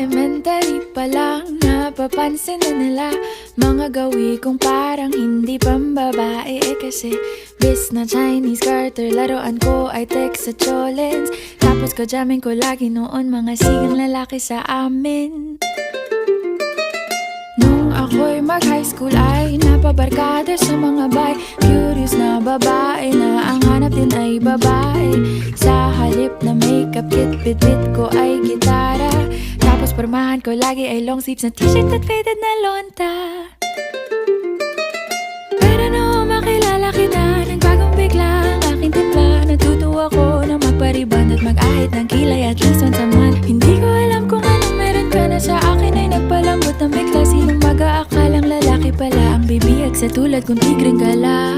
Elementary pa lang, napapansin na nila mga gawi kong parang hindi pambabae. Kasi bis na Chinese Carter, laruan ko ay text sa cholens. Tapos kajamin ko lagi noon mga sigang lalaki sa amin. Nung ako'y mag-high school ay napabarkada sa mga bay. Curious na babae na ang hanap din ay babae. Sa halip na makeup kit, bit-bit ko ay gitara. Tapos pormahan ko lagi ay long sleeves na t-shirt at faded na lonta. Pero noong makilala kita, nagbagong bigla ang aking timpla. Natutuwa ko na magpariban at mag-ahit ng kilay at least once a month. Hindi ko alam kung anong meron ka na sa akin ay nagpalambot ng bigla. Sinong mag-aakalang lalaki pala ang bibihag sa tulad kong tigreng gala.